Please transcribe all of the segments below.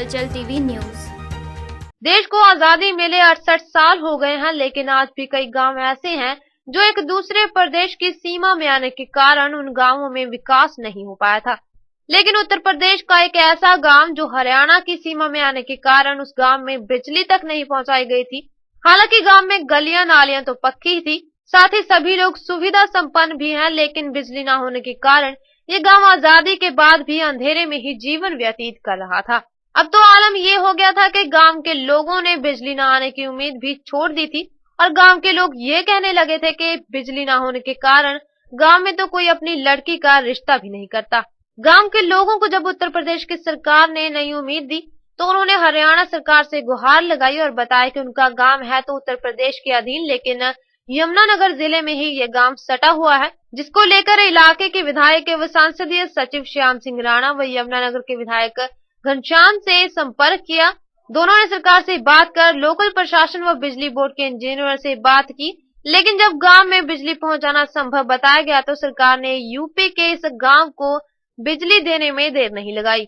हलचल TV news. देश को आजादी मिले 68 साल हो गए हैं, लेकिन आज भी कई गांव ऐसे हैं जो एक दूसरे प्रदेश की सीमा में आने के कारण उन गांवों में विकास नहीं हो पाया था। लेकिन उत्तर प्रदेश का एक ऐसा गांव जो हरियाणा की सीमा में आने के कारण उस गांव में बिजली तक नहीं पहुंचाई गई थी। हालांकि गांव में गलियां नालियां तो पक्की थी, साथ ही सभी लोग सुविधा संपन्न भी हैं, लेकिन बिजली न होने के कारण ये गांव आजादी के बाद भी अंधेरे में ही जीवन व्यतीत कर रहा था। अब तो आलम ये हो गया था कि गांव के लोगों ने बिजली न आने की उम्मीद भी छोड़ दी थी और गांव के लोग ये कहने लगे थे कि बिजली न होने के कारण गांव में तो कोई अपनी लड़की का रिश्ता भी नहीं करता। गांव के लोगों को जब उत्तर प्रदेश की सरकार ने नई उम्मीद दी तो उन्होंने हरियाणा सरकार से गुहार लगाई और बताया कि उनका गांव है तो उत्तर प्रदेश के अधीन, लेकिन यमुनानगर जिले में ही ये गांव सटा हुआ है, जिसको लेकर इलाके के विधायक व संसदीय सचिव श्याम सिंह राणा व यमुनानगर के विधायक घनश्याम से संपर्क किया। दोनों ने सरकार से बात कर लोकल प्रशासन व बिजली बोर्ड के इंजीनियर से बात की, लेकिन जब गांव में बिजली पहुंचाना संभव बताया गया तो सरकार ने यूपी के इस गांव को बिजली देने में देर नहीं लगाई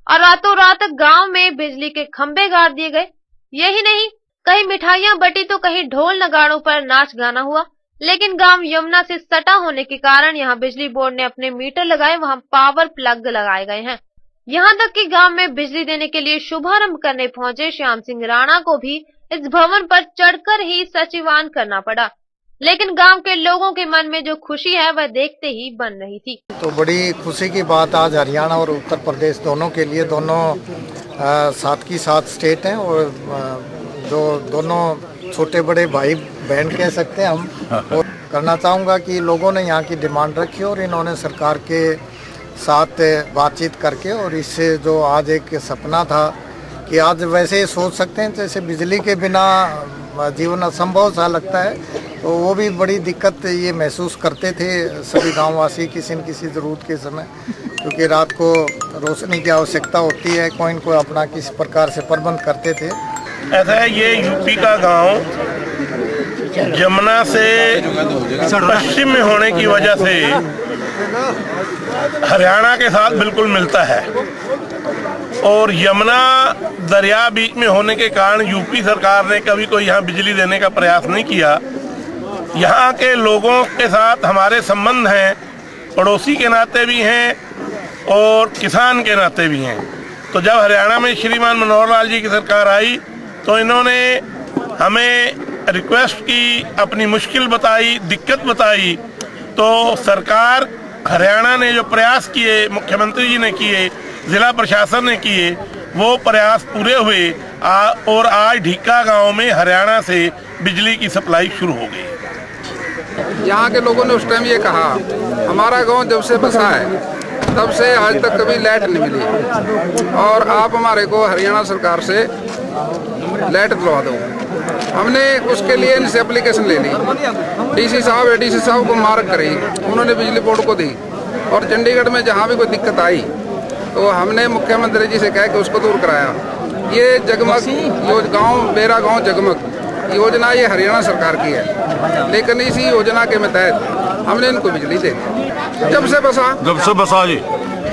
और रातों रात गांव में बिजली के खंभे गाड़ दिए गए। यही नहीं, कहीं मिठाइयां बटी तो कहीं ढोल नगाड़ों पर नाच गाना हुआ। लेकिन गांव यमुना से सटा होने के कारण यहाँ बिजली बोर्ड ने अपने मीटर लगाए, वहाँ पावर प्लग लगाए गए हैं। यहाँ तक कि गांव में बिजली देने के लिए शुभारंभ करने पहुंचे श्याम सिंह राणा को भी इस भवन पर चढ़कर ही सचिवान करना पड़ा, लेकिन गांव के लोगों के मन में जो खुशी है वह देखते ही बन रही थी। तो बड़ी खुशी की बात आज हरियाणा और उत्तर प्रदेश दोनों के लिए, दोनों साथ की साथ स्टेट हैं और जो दोनों छोटे बड़े भाई बहन कह सकते हैं हम। और करना चाहूँगा कि लोगों ने यहाँ की डिमांड रखी और इन्होंने सरकार के साथ बातचीत करके, और इससे जो आज एक सपना था कि आज वैसे ही सोच सकते हैं जैसे बिजली के बिना जीवन असंभव सा लगता है, तो वो भी बड़ी दिक्कत ये महसूस करते थे सभी गांववासी किसी न किसी ज़रूरत के समय, क्योंकि रात को रोशनी की आवश्यकता होती है, कोई न कोई अपना किसी प्रकार से प्रबंध करते थे। ऐसा है, ये यूपी का गांव यमुना से पश्चिम में होने की वजह से हरियाणा के साथ बिल्कुल मिलता है और यमुना दरिया बीच में होने के कारण यूपी सरकार ने कभी कोई यहाँ बिजली देने का प्रयास नहीं किया। यहाँ के लोगों के साथ हमारे संबंध हैं, पड़ोसी के नाते भी हैं और किसान के नाते भी हैं। तो जब हरियाणा में श्रीमान मनोहर लाल जी की सरकार आई तो इन्होंने हमें रिक्वेस्ट की, अपनी मुश्किल बताई, दिक्कत बताई, तो सरकार हरियाणा ने जो प्रयास किए, मुख्यमंत्री जी ने किए, जिला प्रशासन ने किए, वो प्रयास पूरे हुए और आज ढीका गांव में हरियाणा से बिजली की सप्लाई शुरू हो गई। यहाँ के लोगों ने उस टाइम ये कहा, हमारा गांव जब से बसा है तब से आज तक कभी लाइट नहीं मिली और आप हमारे को हरियाणा सरकार से लाइट दिलवा दो। हमने उसके लिए इनसे एप्लीकेशन ले ली, डीसी साहब एडीसी साहब को मार्क करी, उन्होंने बिजली बोर्ड को दी और चंडीगढ़ में जहाँ भी कोई दिक्कत आई तो हमने मुख्यमंत्री जी से कह के उसको दूर कराया। ये जगमग गांव मेरा गांव जगमग योजना ये हरियाणा सरकार की है, लेकिन इसी योजना के तहत हमने इनको बिजली दे दी। जब से बसा जी,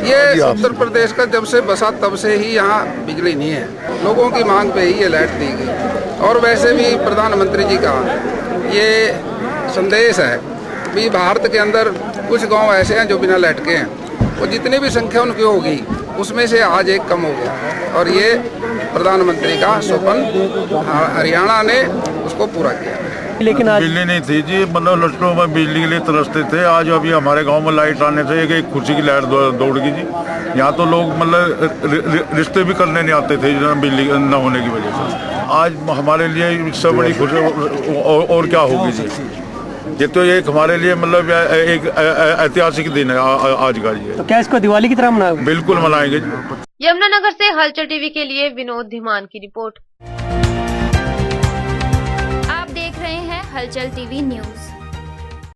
ये उत्तर प्रदेश का जब से बसा तब से ही यहाँ बिजली नहीं है। लोगों की मांग पे ही ये लाइट दी गई और वैसे भी प्रधानमंत्री जी का ये संदेश है भी भारत के अंदर कुछ गांव ऐसे हैं जो बिना लाइट के हैं, और जितनी भी संख्या उनकी होगी उसमें से आज एक कम हो गया और ये प्रधानमंत्री का स्वप्न हरियाणा ने उसको पूरा किया। लेकिन आज बिजली नहीं थी जी, मतलब लड़कों में बिजली के लिए तरसते थे। आज अभी हमारे गांव में लाइट आने से एक खुशी की लाइट दौड़ गई जी। यहाँ तो लोग मतलब रिश्ते भी करने नहीं आते थे बिजली न होने की वजह से। आज हमारे लिए इससे बड़ी खुशी और क्या होगी जी। ये तो एक हमारे लिए मतलब एक ऐतिहासिक दिन है आज का। ये तो क्या इसको दिवाली की तरह मनाएंगे? बिल्कुल मनाएंगे। यमुनानगर से हलचल टीवी के लिए विनोद धीमान की रिपोर्ट। आप देख रहे हैं हलचल टीवी न्यूज।